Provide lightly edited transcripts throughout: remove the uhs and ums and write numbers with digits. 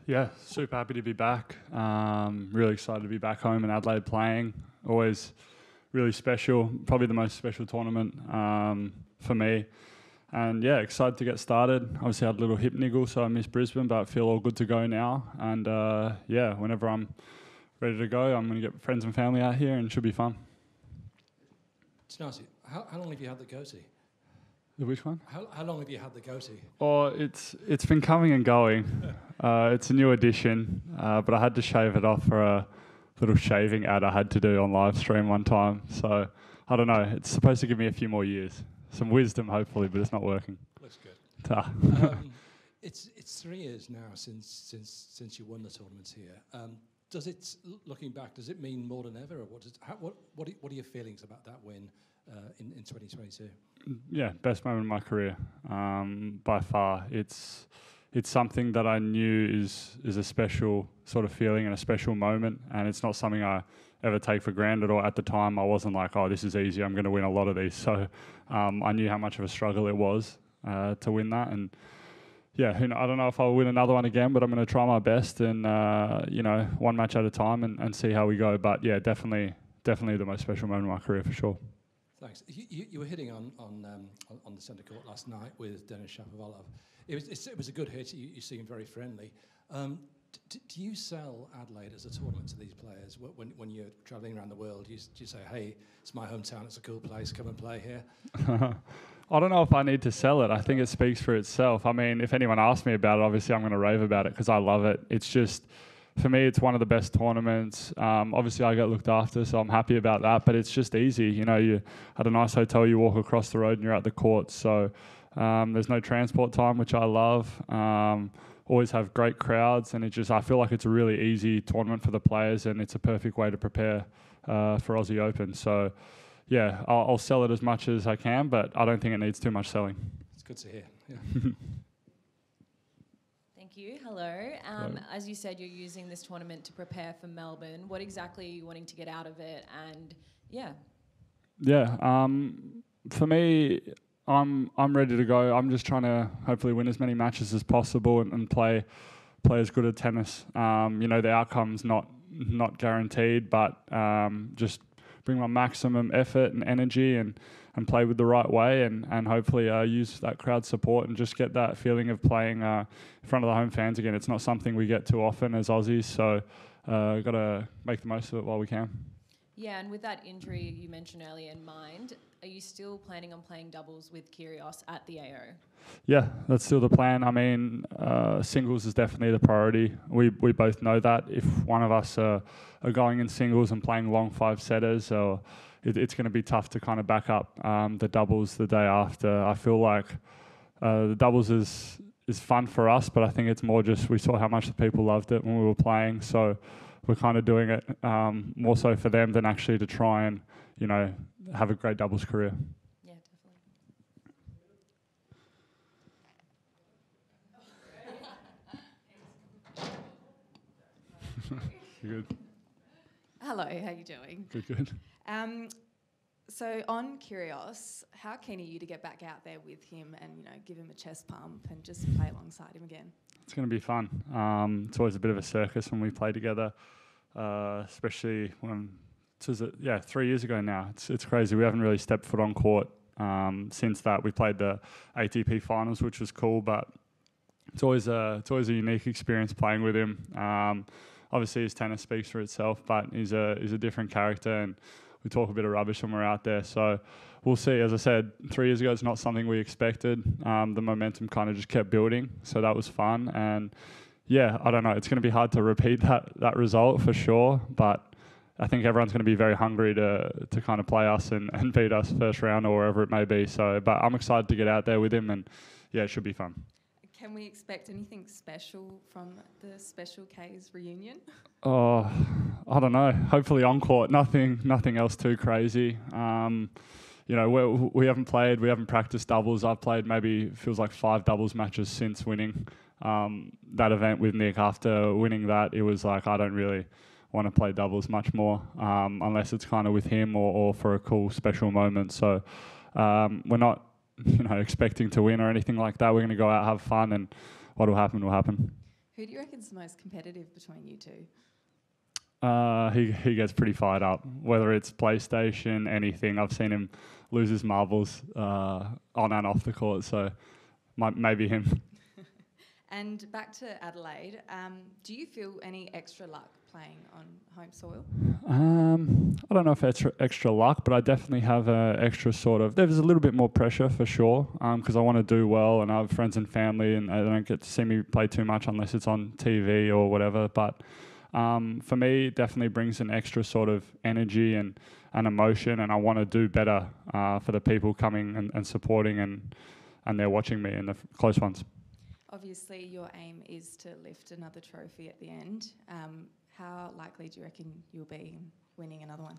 Yeah, super happy to be back. Really excited to be back home in Adelaide playing. Always really special, probably the most special tournament for me. And yeah, excited to get started. Obviously had a little hip niggle, so I missed Brisbane, but I feel all good to go now. And yeah, whenever I'm ready to go, I'm going to get friends and family out here and it should be fun. Thanasi, how long have you had the goatee? The which one? How long have you had the goatee? Oh, it's been coming and going. It's a new addition, but I had to shave it off for a little shaving ad I had to do on live stream one time. So I don't know. It's supposed to give me a few more years, some wisdom hopefully, but it's not working. Looks good. It's 3 years now since you won the tournament here. Does it, looking back, does it mean more than ever, or what are your feelings about that win in 2022? Yeah, best moment of my career by far. It's something that I knew is a special sort of feeling and a special moment, and it's not something I ever take for granted. Or at the time, I wasn't like, oh, this is easy, I'm going to win a lot of these. So I knew how much of a struggle it was to win that, and yeah, I don't know if I'll win another one again, but I'm going to try my best and you know, one match at a time and see how we go. But yeah, definitely the most special moment of my career for sure. Thanks. You were hitting on the centre court last night with Denis Shapovalov. It was a good hit. You seemed very friendly. Do you sell Adelaide as a tournament to these players when you're travelling around the world? Do you say, hey, it's my hometown, it's a cool place, come and play here? I don't know if I need to sell it. I think it speaks for itself. I mean, if anyone asks me about it, obviously I'm going to rave about it because I love it. It's just, for me, it's one of the best tournaments. Obviously, I get looked after, so I'm happy about that. But it's just easy. You know, you at a nice hotel, you walk across the road and you're at the courts. So there's no transport time, which I love. Always have great crowds, and I feel like it's a really easy tournament for the players, and it's a perfect way to prepare for Aussie Open. So yeah, I'll sell it as much as I can, but I don't think it needs too much selling. It's good to hear. Yeah. Thank you. Hello. As you said, you're using this tournament to prepare for Melbourne. What exactly are you wanting to get out of it? And yeah. Yeah. For me, I'm ready to go. I'm just trying to hopefully win as many matches as possible and play as good at tennis. You know, the outcome's not guaranteed, but just bring my maximum effort and energy and play with the right way and hopefully use that crowd support and just get that feeling of playing in front of the home fans again. It's not something we get too often as Aussies, so got to make the most of it while we can. Yeah, and with that injury you mentioned earlier in mind, are you still planning on playing doubles with Kyrgios at the AO? Yeah, that's still the plan. I mean, singles is definitely the priority. We both know that. If one of us are going in singles and playing long 5-setters, or it's going to be tough to kind of back up the doubles the day after. I feel like the doubles is fun for us, but I think it's more just we saw how much the people loved it when we were playing, so we're kind of doing it more so for them than actually to try and, you know, have a great doubles career. Yeah, definitely. Good. Hello, how you doing? Good. So on Kyrgios, how keen are you to get back out there with him and, you know, give him a chest pump and just play alongside him again? It's going to be fun. It's always a bit of a circus when we play together, especially when, 3 years ago now. It's crazy. We haven't really stepped foot on court since that. We played the ATP finals, which was cool, but it's always a unique experience playing with him. Obviously, his tennis speaks for itself, but he's a different character, and we talk a bit of rubbish when we're out there. So we'll see. As I said, 3 years ago, it's not something we expected. The momentum kind of just kept building, so that was fun. And yeah, I don't know. It's going to be hard to repeat that result for sure, but I think everyone's going to be very hungry to kind of play us and beat us first round or wherever it may be. So, but I'm excited to get out there with him, and yeah, it should be fun. Can we expect anything special from the Special K's reunion? Oh, I don't know. Hopefully on court, nothing else too crazy. You know, we haven't practiced doubles. I've played maybe, feels like 5 doubles matches since winning that event with Nick. After winning that, it was like, I don't really want to play doubles much more unless it's kind of with him or for a cool special moment. So we're not, you know, expecting to win or anything like that. We're going to go out, have fun, and what will happen will happen. Who do you reckon's the most competitive between you two? He gets pretty fired up, whether it's PlayStation, anything. I've seen him lose his marbles on and off the court, so maybe him. And back to Adelaide, do you feel any extra luck playing on home soil? I don't know if it's extra luck, but I definitely have extra sort of... There's a little bit more pressure for sure, because I want to do well, and I have friends and family, and they don't get to see me play too much unless it's on TV or whatever. But for me, it definitely brings an extra sort of energy and emotion, and I want to do better for the people coming and supporting, and they're watching me in the close ones. Obviously, your aim is to lift another trophy at the end. How likely do you reckon you'll be in winning another one?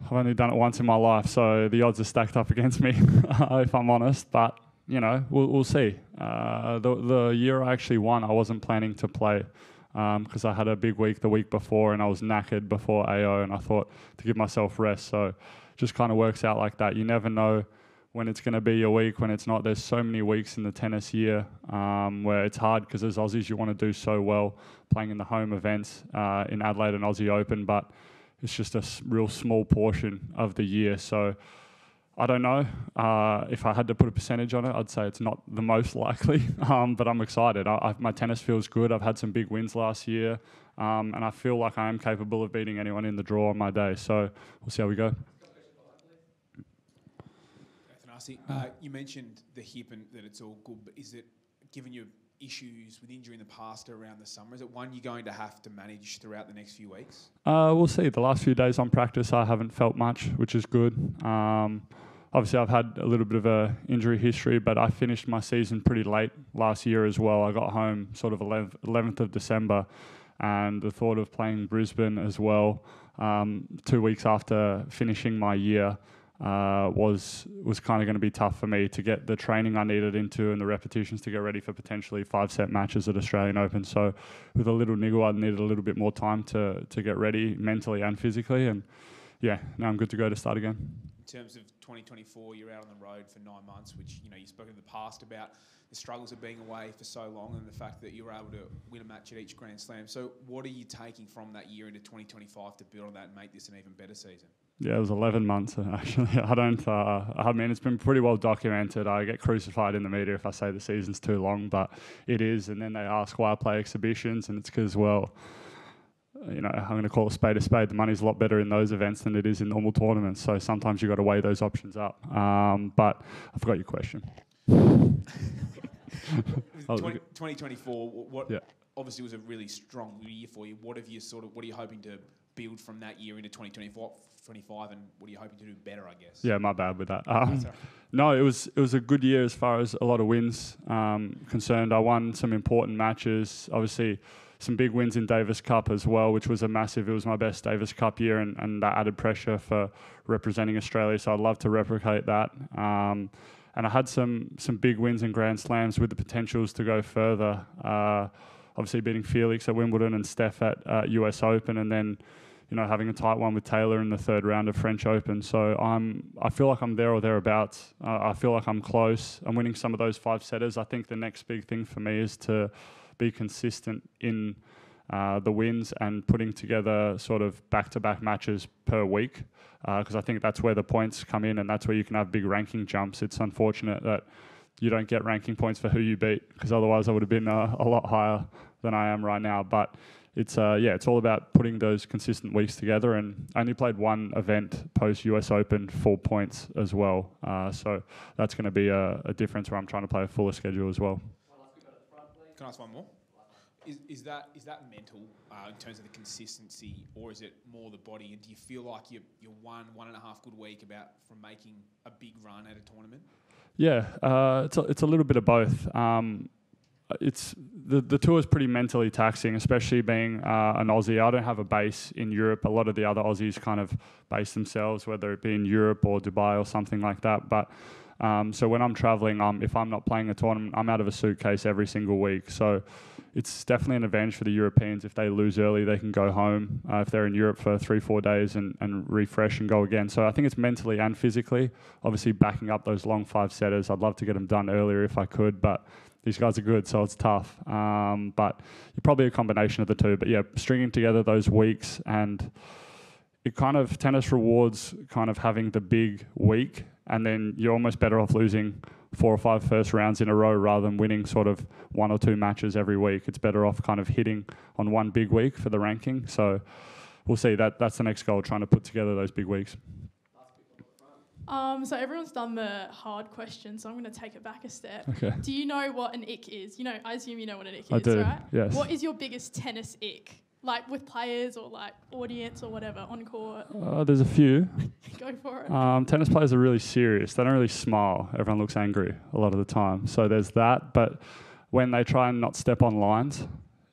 I've only done it once in my life, so the odds are stacked up against me, if I'm honest. But, you know, we'll see. The year I actually won, I wasn't planning to play because I had a big week the week before and I was knackered before AO, and I thought to give myself rest. So just kind of works out like that. You never know when it's going to be your week, when it's not. There's so many weeks in the tennis year where it's hard because as Aussies you want to do so well playing in the home events in Adelaide and Aussie Open, but it's just a real small portion of the year. So I don't know. If I had to put a percentage on it, I'd say it's not the most likely, but I'm excited. My tennis feels good. I've had some big wins last year, and I feel like I am capable of beating anyone in the draw on my day. So we'll see how we go. You mentioned the hip and that it's all good, but is it, given your issues with injury in the past around the summer, is it one you're going to have to manage throughout the next few weeks? We'll see. The last few days on practice, I haven't felt much, which is good. Obviously, I've had a little bit of a injury history, but I finished my season pretty late last year as well. I got home sort of 11th of December, and the thought of playing Brisbane as well 2 weeks after finishing my year was kind of going to be tough for me to get the training I needed into and the repetitions to get ready for potentially 5-set matches at Australian Open. So with a little niggle, I needed a little bit more time to get ready mentally and physically. And yeah, now I'm good to go to start again. In terms of 2024, you're out on the road for 9 months, which, you know, you've spoken in the past about the struggles of being away for so long and the fact that you were able to win a match at each Grand Slam. So what are you taking from that year into 2025 to build on that and make this an even better season? Yeah, it was 11 months actually. I mean, it's been pretty well documented. I get crucified in the media if I say the season's too long, but it is. And then they ask why I play exhibitions, and it's because, well, you know, I'm going to call a spade a spade. The money's a lot better in those events than it is in normal tournaments. So sometimes you've got to weigh those options up. But I forgot your question. 2024, what obviously was a really strong year for you. What are you hoping to build from that year into 2025, and what are you hoping to do better, I guess? Yeah, my bad with that. No, it was a good year as far as a lot of wins concerned. I won some important matches, obviously some big wins in Davis Cup as well, which was it was my best Davis Cup year, and that added pressure for representing Australia, so I'd love to replicate that. And I had some big wins in Grand Slams with the potentials to go further. Obviously beating Felix at Wimbledon and Steph at US Open, and then, you know, having a tight one with Taylor in the third round of French Open. So I feel like I'm there or thereabouts. I feel like I'm close. I'm winning some of those 5-setters. I think the next big thing for me is to be consistent in the wins and putting together sort of back-to-back matches per week, because I think that's where the points come in, and that's where you can have big ranking jumps. It's unfortunate that you don't get ranking points for who you beat, because otherwise I would have been a lot higher than I am right now. But it's all about putting those consistent weeks together, and I only played one event post US Open, 4 points as well. So that's going to be a difference where I'm trying to play a fuller schedule as well. Can I ask one more? Is that mental in terms of the consistency, or is it more the body? And do you feel like you're 1.5 good week from making a big run at a tournament? Yeah, it's a little bit of both. It's the tour is pretty mentally taxing, especially being an Aussie. I don't have a base in Europe. A lot of the other Aussies kind of base themselves, whether it be in Europe or Dubai or something like that. But So when I'm traveling, if I'm not playing a tournament, I'm out of a suitcase every single week. So it's definitely an advantage for the Europeans. If they lose early, they can go home. If they're in Europe for 3-4 days and refresh and go again. So I think it's mentally and physically. Obviously, backing up those long 5-setters, I'd love to get them done earlier if I could, but these guys are good, so it's tough. But you're probably a combination of the two. But yeah, stringing together those weeks, and it kind of, tennis rewards kind of having the big week, and then you're almost better off losing 4 or 5 first rounds in a row rather than winning sort of 1 or 2 matches every week. It's better off kind of hitting on one big week for the ranking. So we'll see. That's the next goal, trying to put together those big weeks. So everyone's done the hard question, so I'm going to take it back a step. Okay. Do you know what an ick is? You know, I assume you know what an ick I is, do, right? yes. What is your biggest tennis ick? Like with players or like audience or whatever on court? There's a few. Go for it. Tennis players are really serious. They don't really smile. Everyone looks angry a lot of the time. So there's that. But when they try and not step on lines,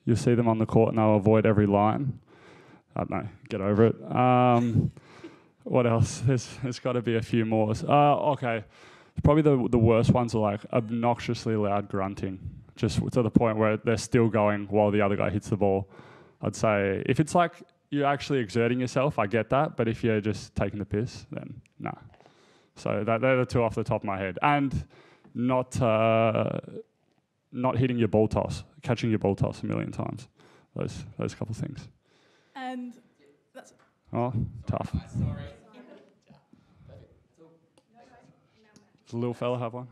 you'll see them on the court and they'll avoid every line. I don't know. Get over it. What else? There's got to be a few more. Okay. Probably the worst ones are like obnoxiously loud grunting, just to the point where they're still going while the other guy hits the ball. I'd say if it's like you're actually exerting yourself, I get that. But if you're just taking the piss, then nah. So they're the two off the top of my head. And not hitting your ball toss, catching your ball toss a million times. Those couple things. And that's it. Oh, tough. Does the little fella have one?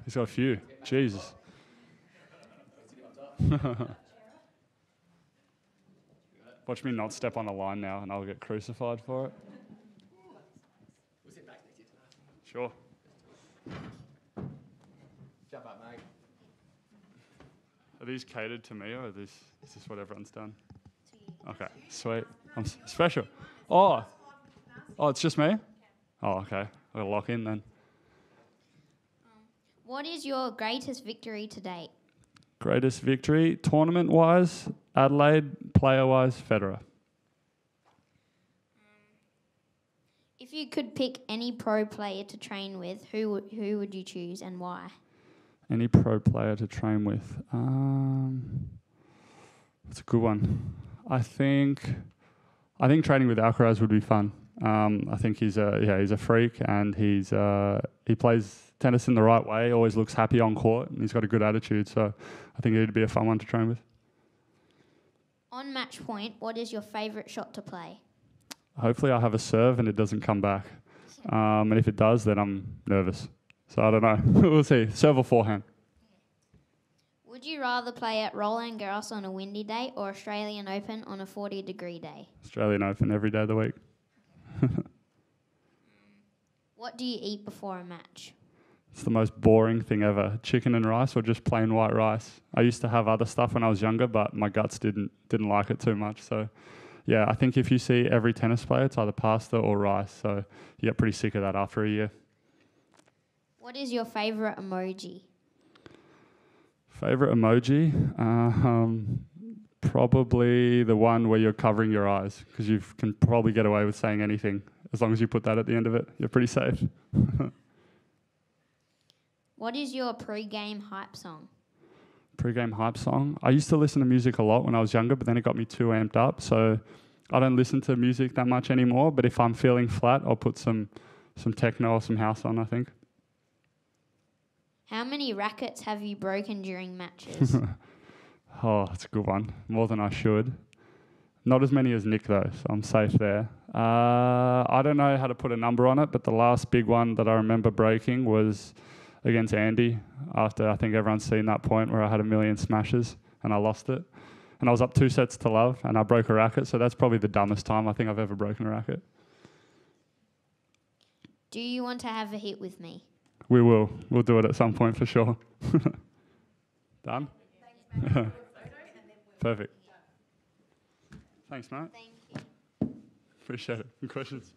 He's got a few. Jesus. Watch me not step on the line now and I'll get crucified for it. Sure. Jump up, mate. Are these catered to me, or is this what everyone's done? Okay, sweet. I'm special. Oh, it's just me? Oh, okay. I'll lock in then. What is your greatest victory to date? Greatest victory, tournament-wise, Adelaide, player-wise, Federer. If you could pick any pro player to train with, who would you choose and why? Any pro player to train with? That's a good one. I think training with Alcaraz would be fun. I think he's a freak, and he plays tennis in the right way. Always looks happy on court, and he's got a good attitude. So I think he'd be a fun one to train with. On match point, what is your favourite shot to play? Hopefully, I have a serve and it doesn't come back. And if it does, then I'm nervous. So I don't know. We'll see. Serve or forehand. Would you rather play at Roland Garros on a windy day or Australian Open on a 40-degree day? Australian Open every day of the week. What do you eat before a match? It's the most boring thing ever. Chicken and rice or just plain white rice. I used to have other stuff when I was younger, but my guts didn't like it too much. So, yeah, I think if you see every tennis player, it's either pasta or rice. So you get pretty sick of that after a year. What is your favourite emoji? Favourite emoji? Probably the one where you're covering your eyes, because you can probably get away with saying anything. As long as you put that at the end of it, you're pretty safe. What is your pre-game hype song? Pre-game hype song? I used to listen to music a lot when I was younger, but then it got me too amped up. So I don't listen to music that much anymore. But if I'm feeling flat, I'll put some techno or some house on, I think. How many rackets have you broken during matches? Oh, that's a good one. More than I should. Not as many as Nick, though, so I'm safe there. I don't know how to put a number on it, but the last big one that I remember breaking was against Andy, after I think everyone's seen that point where I had 1 million smashes and I lost it. And I was up 2-0 and I broke a racket, so that's probably the dumbest time I think I've ever broken a racket. Do you want to have a hit with me? We will. We'll do it at some point for sure. Done? Perfect. Thanks, mate. Thank you. Appreciate it. Good questions.